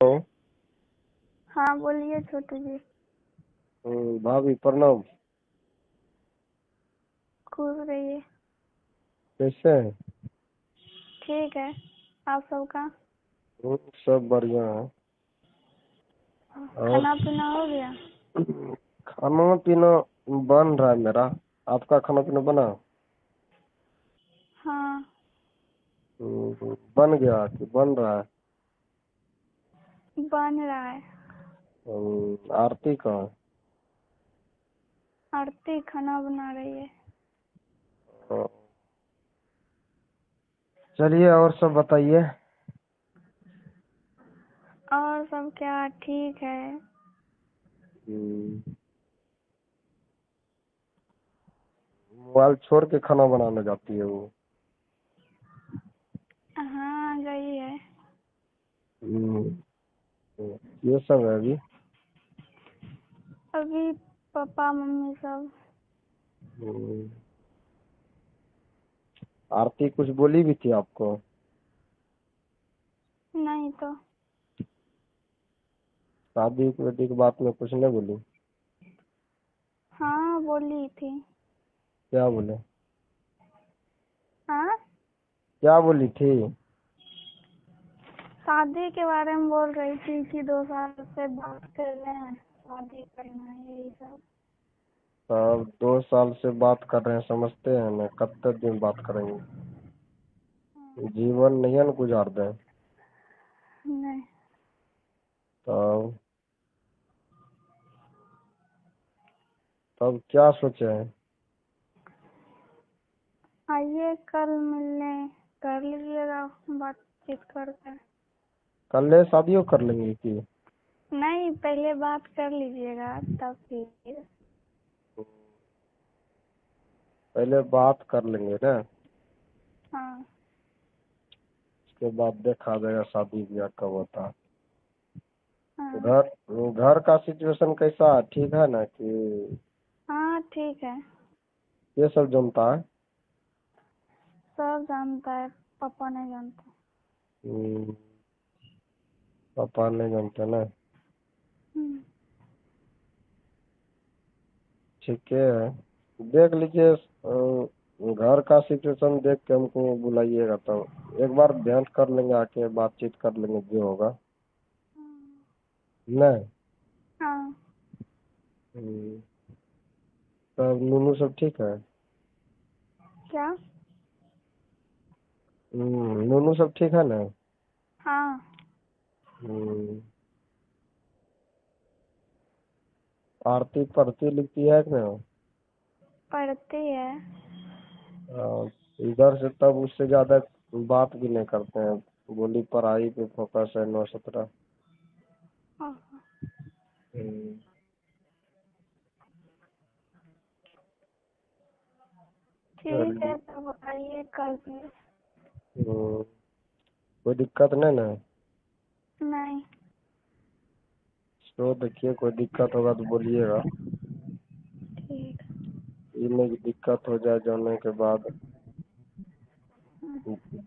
Hello. हाँ बोलिए छोटू जी। भाभी प्रणाम। खुश रहिए। कैसे हैं? ठीक है। आप सबका सब बढ़िया है। और खाना पीना हो गया? खाना पीना बन रहा है मेरा। आपका खाना पीना बना? हाँ बन गया कि बन रहा है? बन रहा है। आरती कहाँ है? आरती खाना बना रही है। अ, चलिए और सब बताइए। और सब क्या ठीक है। हम्म, मोबाइल छोड़ के खाना बनाने जाती है वो। हाँ गई है। हम्म, ये सब है अभी। अभी पापा मम्मी सब। हम्म, आरती कुछ बोली भी थी आपको? नहीं तो। शादी वादी की बात में कुछ नहीं बोली? हाँ बोली थी। क्या बोले? हाँ क्या बोली थी? शादी के बारे में बोल रही थी कि 2 साल से बात कर रहे हैं, शादी करना है यही सब। तब 2 साल से बात कर रहे हैं, समझते हैं ना कब दिन बात करेंगे। जीवन नहीं है ना गुजार दें। नहीं। तब तब क्या सोचे हैं? आइए कल मिलने, कर लीजिएगा बातचीत करके। कल ले शादियों कर लेंगे कि? नहीं पहले बात कर लीजिएगा तब फिर। पहले बात कर लेंगे ना, हाँ उसके बाद देखा जाएगा शादी ब्याह कब होता है। हाँ। घर घर का सिचुएशन कैसा है? ठीक है ना कि? हाँ ठीक है। ये सब जमता है? सब जानता है, पापा नहीं जानते। हम्म, पापा नहीं जानते ना। हम्म, ठीक है, देख लीजिए। घर का सिचुएशन देख के हमको बुलाइएगा तब एक बार ध्यान कर लेंगे, आके बातचीत कर लेंगे जो होगा। नहीं। हाँ हम्म, तब नूनू सब ठीक है? क्या? नूनू सब ठीक है ना? हाँ हम्म, आरती पढ़ती लिखती है कि नहीं? पढ़ती है। इधर से तब उससे ज्यादा बात भी नहीं करते हैं। बोली पढ़ाई पे फोकस है, 9-17। हाँ, हम्म, ठीक चलिए। है तब आइए कल फिर। कोई दिक्कत नहीं ना? नहीं। तो देखिए कोई दिक्कत होगा तो बोलिएगा। ठीक। ये नहीं कि दिक्कत हो जाए जाने के बाद।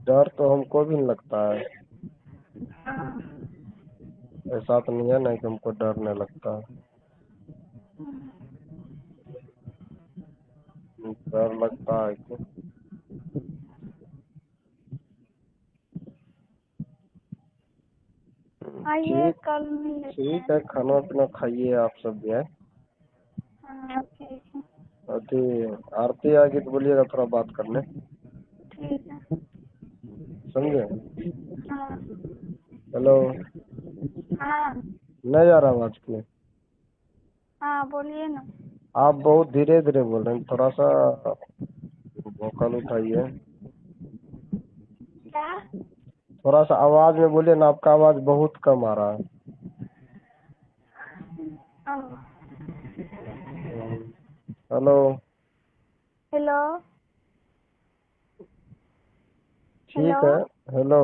डर तो हमको भी नहीं लगता है। हाँ ऐसा तो नहीं है ना कि हमको डर नहीं लगता है। डर लगता है कि? आइए ठीक। कल मिल लेते ठीक हैं। है, खाना पीना खाइए आप सब भी है। हाँ ठीक है। अभी आरती आ गई तो बोलिएगा थोड़ा बात करने। ठीक है। समझे? हाँ हेलो। हाँ। नहीं आ रहा आवाज की? हाँ बोलिए ना। आप बहुत धीरे धीरे बोल रहे हैं, थोड़ा सा वोकल उठाइए। क्या? थोड़ा सा आवाज में बोलिए ना, आपका आवाज बहुत कम आ रहा है। ओह, हेलो। हेलो। हेलो। ठीक है। हेलो।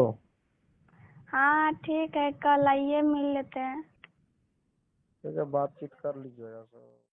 हाँ ठीक है कल आइए मिल लेते हैं। ठीक है, बातचीत कर लीजिएगा सर।